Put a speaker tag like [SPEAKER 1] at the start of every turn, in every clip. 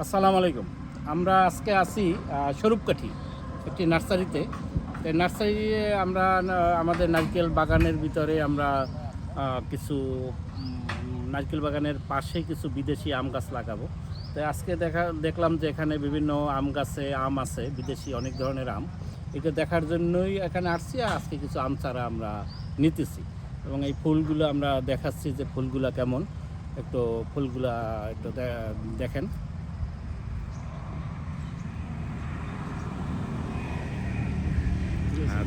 [SPEAKER 1] আসসালামু আলাইকুম। আমরা আজকে আছি স্বরূপকাঠি একটি নার্সারিতে। এই নার্সারি আমরা আমাদের নারকেল বাগানের ভিতরে আমরা কিছু নারকেল বাগানের পাশে কিছু বিদেশি আম গাছ লাগাবো। তাই আজকে দেখলাম যে এখানে বিভিন্ন আম গাছে আম আছে, বিদেশি অনেক ধরনের আম। এটা দেখার জন্যই এখানে আসছি, আর আজকে কিছু আম চারা আমরা নিতেছি এবং এই ফুলগুলো আমরা দেখাচ্ছি যে ফুলগুলা কেমন। একটু ফুলগুলা একটু দেখেন।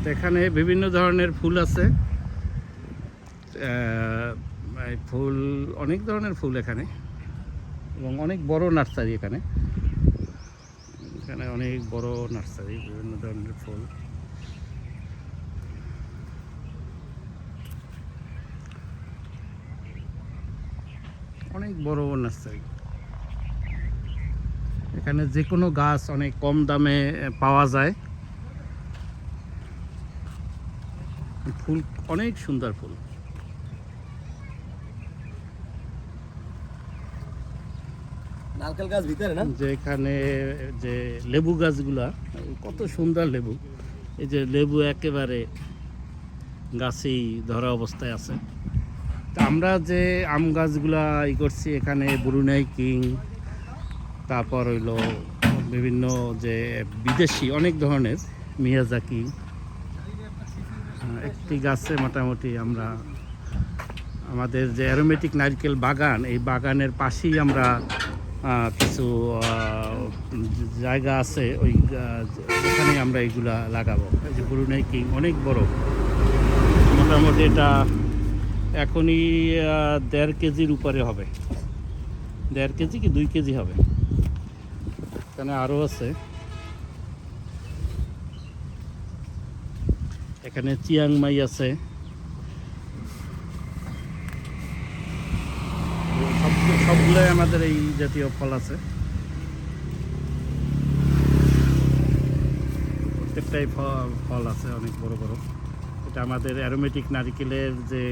[SPEAKER 1] তো এখানে বিভিন্ন ধরনের ফুল আছে। এই ফুল অনেক ধরনের ফুল এখানে, এবং অনেক বড় নার্সারি। এখানে এখানে অনেক বড় নার্সারি, বিভিন্ন ধরনের ফুল। অনেক বড় নার্সারি। এখানে যে কোনো গাছ অনেক কম দামে পাওয়া যায়। ফুল অনেক সুন্দর ফুল।
[SPEAKER 2] নারকেল গাছ ভিতরে না,
[SPEAKER 1] যে এখানে যে লেবু গাছগুলা কত সুন্দর লেবু। এই যে লেবু একেবারে গাছেই ধরা অবস্থায় আছে। তা আমরা যে আম গাছগুলা করছি এখানে ব্রুনাই কিং, তারপর হইলো বিভিন্ন যে বিদেশি অনেক ধরনের মিয়াজাকি। একটি গাছে মোটামুটি আমরা আমাদের যে অ্যারোমেটিক নারকেল বাগান, এই বাগানের পাশেই আমরা কিছু জায়গা আছে, ওখানে আমরা এইগুলা লাগাবো। এই যে ব্রুনাই কিং অনেক বড়, মোটামুটি এটা এখনই 1.5 কেজির উপরে হবে। 1.5 কেজি কি 2 কেজি হবে। এখানে আরও আছে। এখানে চিয়াংমাই আছে। সবগুলোই আমাদের এই জাতীয় ফল আছে। প্রত্যেকটাই ফল আছে অনেক বড় বড়। এটা আমাদের অ্যারোমেটিক নারকেলের যে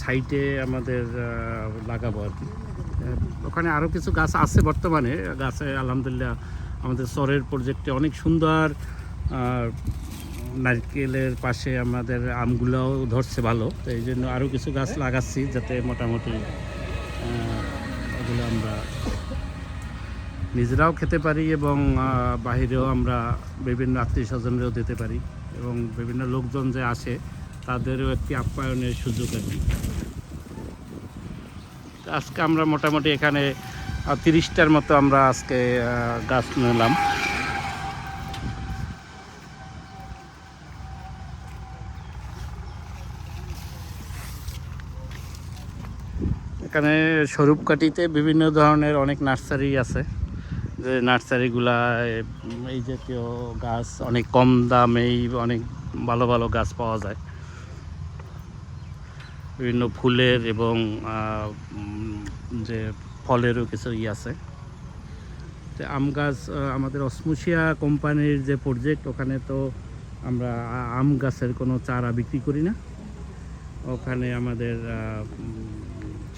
[SPEAKER 1] সাইটে আমাদের লাগাবো আর কি। ওখানে আরও কিছু গাছ আছে বর্তমানে। গাছে আলহামদুলিল্লাহ আমাদের চরের প্রজেক্টে অনেক সুন্দর নারকেলের পাশে আমাদের আমগুলোও ধরছে ভালো। তো এই জন্য আরও কিছু গাছ লাগাচ্ছি, যাতে মোটামুটি এগুলো আমরা নিজেরাও খেতে পারি এবং বাহিরেও আমরা বিভিন্ন আত্মীয় স্বজনরাও দিতে পারি, এবং বিভিন্ন লোকজন যে আসে তাদেরও একটি আপ্যায়নের সুযোগ আর কি। আজকে আমরা মোটামুটি এখানে 30টার মতো আমরা আজকে গাছ নিলাম। এখানে স্বরূপকাঠিতে বিভিন্ন ধরনের অনেক নার্সারি আছে, যে নার্সারিগুলা এই জাতীয় গাছ অনেক কম দামেই অনেক ভালো ভালো গাছ পাওয়া যায়। বিভিন্ন ফুলের এবং যে ফলেরও কিছু আছে। তো আম গাছ আমাদের অসমোসিয়া কোম্পানির যে প্রজেক্ট, ওখানে তো আমরা আম গাছের কোনো চারা বিক্রি করি না। ওখানে আমাদের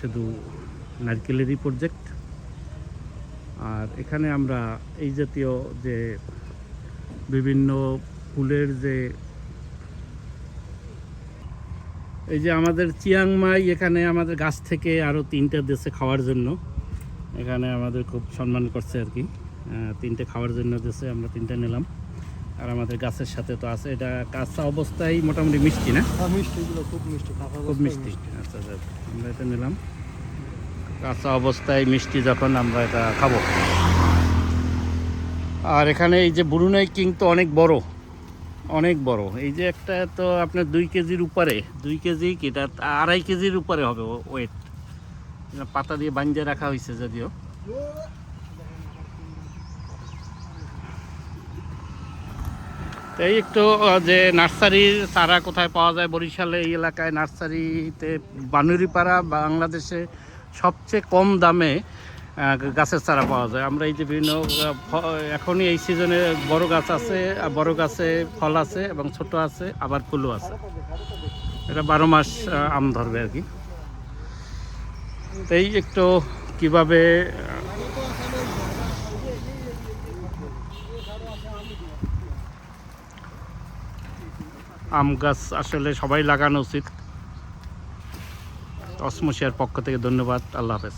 [SPEAKER 1] শুধু নারকেলেরই প্রজেক্ট। আর এখানে আমরা এই জাতীয় যে বিভিন্ন ফুলের যে এই যে আমাদের চিয়াংমাই, এখানে আমাদের গাছ থেকে আরও 3টা দেশে খাওয়ার জন্য। এখানে আমাদের খুব সম্মান করছে আর কি। 3টে খাওয়ার জন্য দেশে আমরা 3টা নিলাম। আর আমাদের গাছের সাথে তো আছে, এটা কাঁচা অবস্থায় মোটামুটি মিষ্টি না?
[SPEAKER 2] মিষ্টিগুলো খুব মিষ্টি,
[SPEAKER 1] খুব মিষ্টি। আচ্ছা আচ্ছা, আমরা এটা নিলাম। কাঁচা অবস্থায় মিষ্টি যখন আমরা এটা খাবো। আর এখানে এই যে ব্রুনাই কিং তো অনেক বড়, অনেক বড়। এই যে একটা তো আপনার 2 কেজির উপরে, 2 কেজি কি এটা 2.5 কেজির উপরে হবে ওয়েট। পাতা দিয়ে বাঁধিয়ে রাখা হয়েছে যদিও। এই একটু যে নার্সারির চারা কোথায় পাওয়া যায় বরিশালে, এই এলাকায় নার্সারিতে বানুরিপাড়া বাংলাদেশে সবচেয়ে কম দামে গাছের চারা পাওয়া যায়। আমরা এই যে বিভিন্ন এখনই এই সিজনে বড় গাছ আছে, বড় গাছে ফল আছে এবং ছোট আছে, আবার ফুলও আছে। এটা 12 মাস আম ধরবে আর কি। এই একটু কিভাবে আম গাছ আসলে সবাই লাগানো উচিত। অসমোসিয়ার পক্ষ থেকে ধন্যবাদ। আল্লাহ হাফেজ।